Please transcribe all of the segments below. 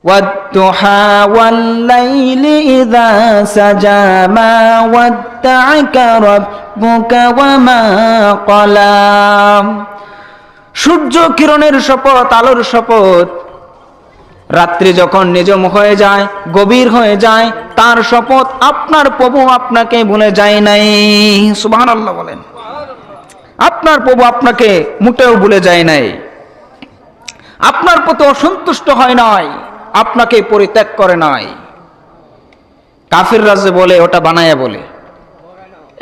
ওয়াদ-দুহা ওয়াল-লাইলি ইযা সাজা মা ওয়াদ্দা'আকা রাব্বুকা ওয়া মা ক্বালা। সূর্য কিরণের শপথ, আলোর শপথ, রাত্রি যখন নিঝুম হয়ে যায়, গভীর হয়ে যায়, তার শপথ আপনার প্রভু আপনাকে ভুলে যায় নাই। সুবহানাল্লাহ বলেন। আপনার প্রভু আপনাকে মোটেও ভুলে যায় নাই, আপনার প্রতি অসন্তুষ্ট হয় নাই, আপনাকে পরিত্যাগ করে নাই। কাফিররা যে বলে ওটা বানায়া বলে।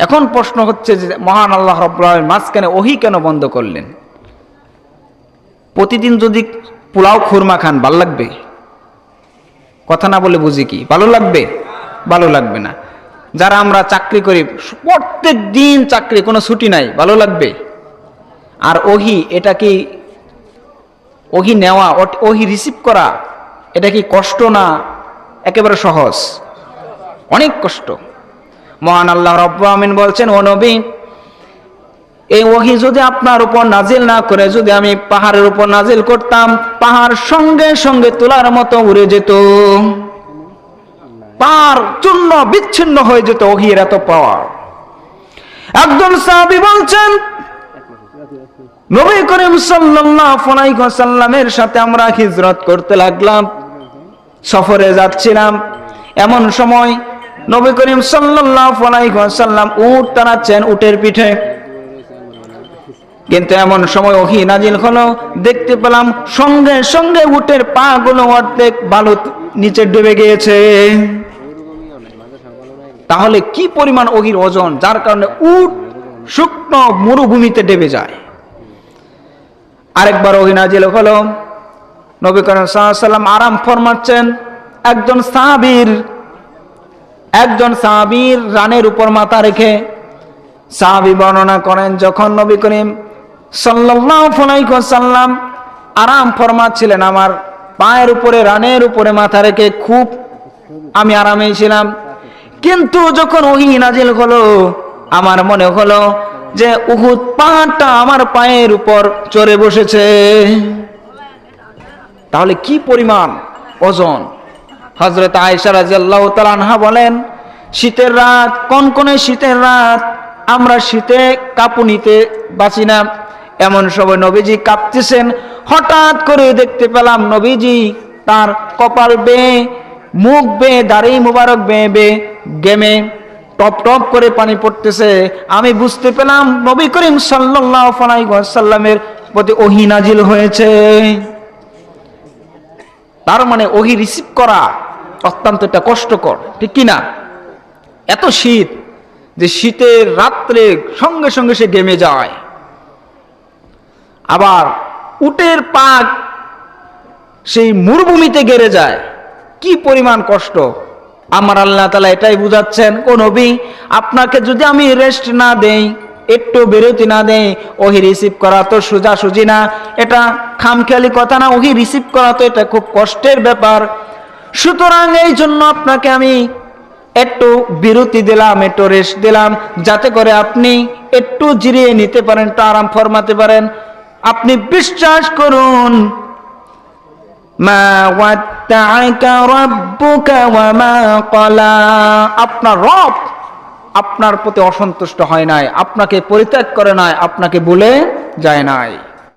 এখন প্রশ্ন হচ্ছে যে মহান আল্লাহ রাব্বুল আলামিন মাঝখানে ওহী কেন বন্ধ করলেন? প্রতিদিন যদি পোলাও খুরমা খান ভালো লাগবে? কথা না বলে বুঝি কি ভালো লাগবে? ভালো লাগবে না। যারা আমরা চাকরি করি, প্রত্যেক দিন চাকরি, কোনো ছুটি নাই, ভালো লাগবে? আর ওহী, এটা কি ওহী নেওয়া, ওহী রিসিভ করা, এটা কি কষ্ট না একেবারে সহজ? অনেক কষ্ট। মহান আল্লাহ রাব্বুল আমিন বলছেন, ও নবী, এই ওহী যদি আপনার উপর নাজিল না করে যদি আমি পাহাড়ের উপর নাজিল করতাম, পাহাড় সঙ্গে সঙ্গে তোলার মতো উড়ে যেত, পার চূর্ণ বিচ্ছিন্ন হয়ে যেত ওহীর এত পাওয়ার। একজন সাহাবী বলছেন, নবী করিম সাল্লাল্লাহু আলাইহি ওয়াসাল্লামের সাথে আমরা হিজরত করতে লাগলাম, সফরে যাচ্ছিলাম। এমন সময় নবী করিম সাল্লাল্লাহু আলাইহি ওয়াসাল্লাম উট টানাচ্ছেন, উটের পিঠে। কিন্তু এমন সময় ওহী নাজিল হলো, দেখতে পেলাম সঙ্গে সঙ্গে উটের পা গুলো অর্ধেক বালু নিচে ডুবে গিয়েছে। তাহলে কি পরিমাণ ওহীর ওজন, যার কারণে উট শুকনো মরুভূমিতে ডুবে যায়। আরেকবার ওহী নাজিল হলো, নবী করিম সাল্লাল্লাহু আলাইহি ওয়াসাল্লাম আরাম ফরমাচ্ছেন, একজন সাহাবীর রানের উপর মাথা রেখে। সাহাবী বর্ণনা করেন, যখন নবী করিম সাল্লাল্লাহু আলাইহি ওয়াসাল্লাম আরাম ফরমাচ্ছিলেন, আমার পায়ের উপরে, রানের উপরে মাথা রেখে খুব আমি আরামেই ছিলাম। কিন্তু যখন ওহী নাজিল হলো, আমার মনে হলো যে উহুদ পাহাড়টা আমার পায়ের উপর চড়ে বসেছে। তাহলে কি পরিমাণ ওজন। হযরত আয়েশা রাদিয়াল্লাহু তাআলা আনহা বলেন, শীতের রাত, কনকনে শীতের রাত, আমরা শীতে কাঁপুনিতে বাঁচি না। এমন সময় নবীজি কাঁপতেছেন, হঠাৎ করে দেখতে পেলাম নবীজি তার কপাল বেয়ে, মুখ বেয়ে, দাড়ি মুবারক বেয়ে বেয়ে গেমে টপ টপ করে পানি পড়তেছে। আমি বুঝতে পেলাম নবী করিম সাল্লাল্লাহু আলাইহি ওয়াসাল্লামের প্রতি ওহী নাজিল হয়েছে। তার মানে ওহী রিসিভ করা অত্যন্ত একটা কষ্টকর, ঠিক কি না? এত শীত যে শীতের রাত্রে সঙ্গে সঙ্গে সে গেমে যায়। আবার উটের পা সেই মরুভূমিতে গেড়ে যায়, কি পরিমাণ কষ্ট। আমার আল্লাহ তাআলা এটাই বুঝাচ্ছেন, ও নবী, আপনাকে যদি আমি রেস্ট না দেই, একটু বিরতি না দেই, ওহী রিসিভ করা তো সোজাসুজি না, এটা খামখেয়ালি কথা না। ওহী রিসিভ করা তো এটা খুব কষ্টের ব্যাপার। সুতরাং এই জন্য আপনাকে আমি একটু বিরতি দিলাম, একটু রেস্ট দিলাম, যাতে করে আপনি একটু জিরিয়ে নিতে পারেন, একটু আরাম ফরমাতে পারেন। আপনি বিশ্বাস করুন, মা ওয়াদ্দা'আকা রাব্বুকা ওয়া মা ক্বালা, আপনার রব আপনার প্রতি অসন্তুষ্ট হয় নাই, আপনাকে পরিত্যাগ করে নাই, আপনাকে ভুলে যায় নাই।